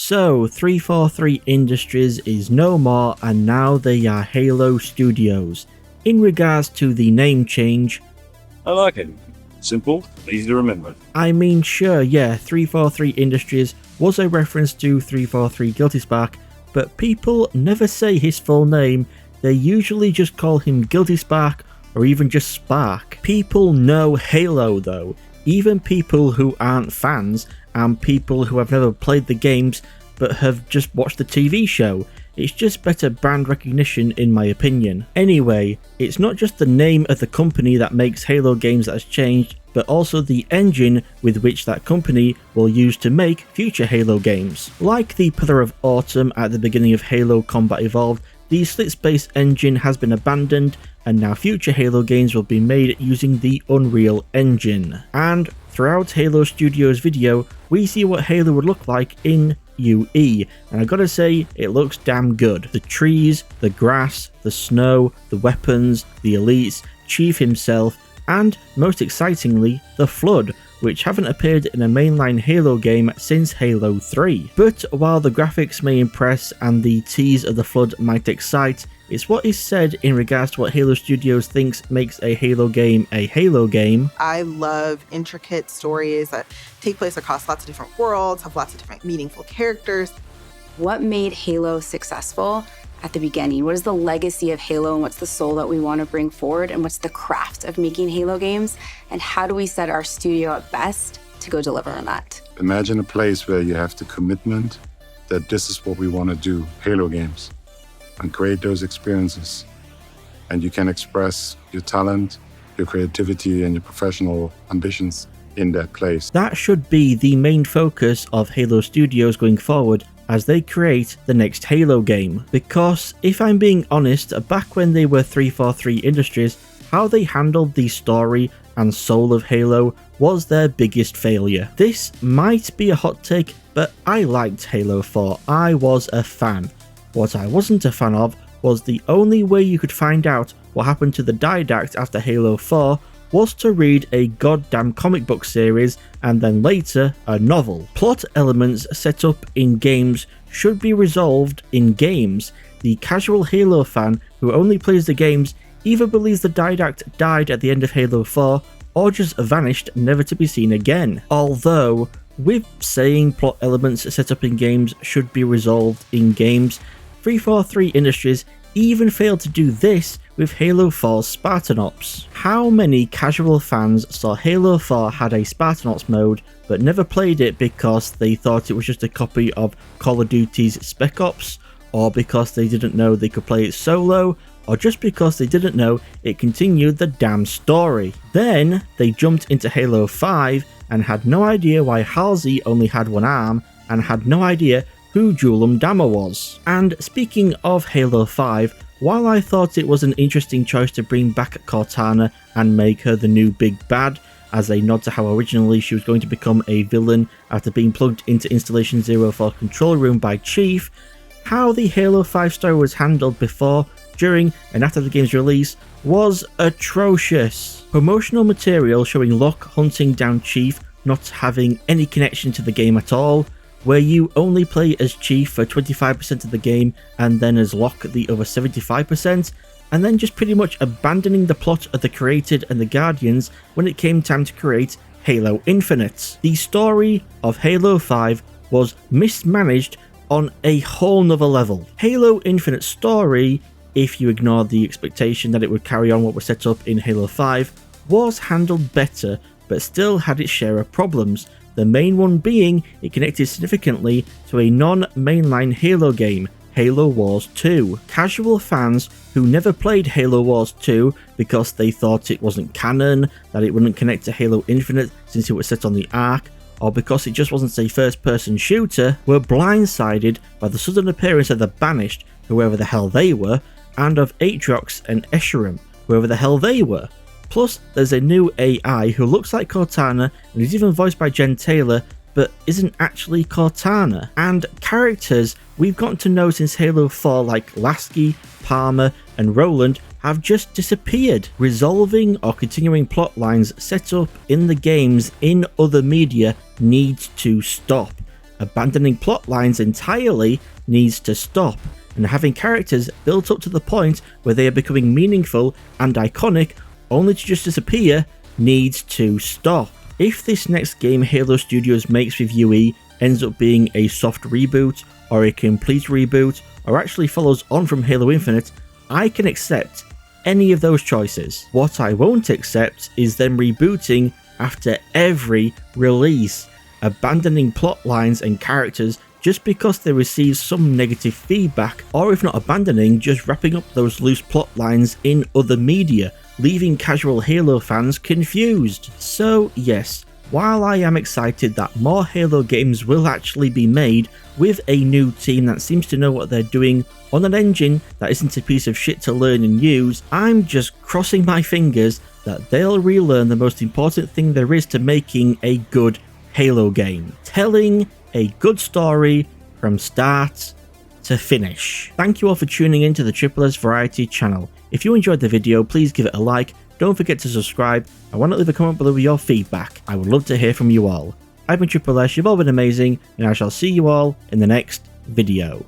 So 343 Industries is no more and now they are Halo Studios. In regards to the name change, I like it. Simple, easy to remember. I mean, sure, yeah, 343 Industries was a reference to 343 Guilty Spark, but people never say his full name. They usually just call him Guilty Spark or even just Spark. People know Halo though, even people who aren't fans and people who have never played the games but have just watched the TV show. It's just better brand recognition in my opinion. Anyway, it's not just the name of the company that makes Halo games that has changed, but also the engine with which that company will use to make future Halo games. Like the Pillar of Autumn at the beginning of Halo Combat Evolved, the Slit Space engine has been abandoned and now future Halo games will be made using the Unreal Engine. And throughout Halo Studios video, we see what Halo would look like in UE, and I gotta say, it looks damn good. The trees, the grass, the snow, the weapons, the elites, Chief himself, and most excitingly, the Flood, which haven't appeared in a mainline Halo game since Halo 3. But while the graphics may impress and the tease of the Flood might excite, it's what is said in regards to what Halo Studios thinks makes a Halo game a Halo game. I love intricate stories that take place across lots of different worlds, have lots of different meaningful characters. What made Halo successful at the beginning? What is the legacy of Halo and what's the soul that we want to bring forward? And what's the craft of making Halo games? And how do we set our studio up best to go deliver on that? Imagine a place where you have the commitment that this is what we want to do, Halo games, and create those experiences. And you can express your talent, your creativity, and your professional ambitions in that place. That should be the main focus of Halo Studios going forward as they create the next Halo game. Because if I'm being honest, back when they were 343 Industries, how they handled the story and soul of Halo was their biggest failure. This might be a hot take, but I liked Halo 4. I was a fan. What I wasn't a fan of was the only way you could find out what happened to the Didact after Halo 4 was to read a goddamn comic book series and then later a novel. Plot elements set up in games should be resolved in games. The casual Halo fan who only plays the games either believes the Didact died at the end of Halo 4 or just vanished never to be seen again. Although, with saying plot elements set up in games should be resolved in games, 343 Industries even failed to do this with Halo 4's Spartan Ops. How many casual fans saw Halo 4 had a Spartan Ops mode but never played it because they thought it was just a copy of Call of Duty's Spec Ops, or because they didn't know they could play it solo, or just because they didn't know it continued the damn story? Then they jumped into Halo 5 and had no idea why Halsey only had one arm, and had no idea who Julam Damma was. And speaking of Halo 5, while I thought it was an interesting choice to bring back Cortana and make her the new big bad, as a nod to how originally she was going to become a villain after being plugged into Installation 04 Control Room by Chief, how the Halo 5 story was handled before, during and after the game's release was atrocious. Promotional material showing Locke hunting down Chief not having any connection to the game at all, where you only play as Chief for 25% of the game and then as Locke the other 75%, and then just pretty much abandoning the plot of the Created and the Guardians when it came time to create Halo Infinite. The story of Halo 5 was mismanaged on a whole nother level. Halo Infinite story, if you ignore the expectation that it would carry on what was set up in Halo 5, was handled better, but still had its share of problems. The main one being it connected significantly to a non-mainline Halo game, Halo Wars 2. Casual fans who never played Halo Wars 2 because they thought it wasn't canon, that it wouldn't connect to Halo Infinite since it was set on the Ark, or because it just wasn't a first-person shooter, were blindsided by the sudden appearance of the Banished, whoever the hell they were, and of Aatrox and Escharum, whoever the hell they were. Plus, there's a new AI who looks like Cortana and is even voiced by Jen Taylor, but isn't actually Cortana. And characters we've gotten to know since Halo 4 like Lasky, Palmer, and Roland have just disappeared. Resolving or continuing plot lines set up in the games in other media needs to stop. abandoning plot lines entirely needs to stop, and having characters built up to the point where they are becoming meaningful and iconic only to just disappear needs to stop. If this next game Halo Studios makes with UE ends up being a soft reboot, or a complete reboot, or actually follows on from Halo Infinite, I can accept any of those choices. What I won't accept is them rebooting after every release, abandoning plot lines and characters just because they receive some negative feedback, or if not abandoning, just wrapping up those loose plot lines in other media, leaving casual Halo fans confused. So yes, while I am excited that more Halo games will actually be made with a new team that seems to know what they're doing on an engine that isn't a piece of shit to learn and use, I'm just crossing my fingers that they'll relearn the most important thing there is to making a good Halo game: telling a good story from start to finish. Thank you all for tuning in to the Triple S Variety channel. If you enjoyed the video, please give it a like, don't forget to subscribe, and why not leave a comment below with your feedback. I would love to hear from you all. I've been Triple S, you've all been amazing, and I shall see you all in the next video.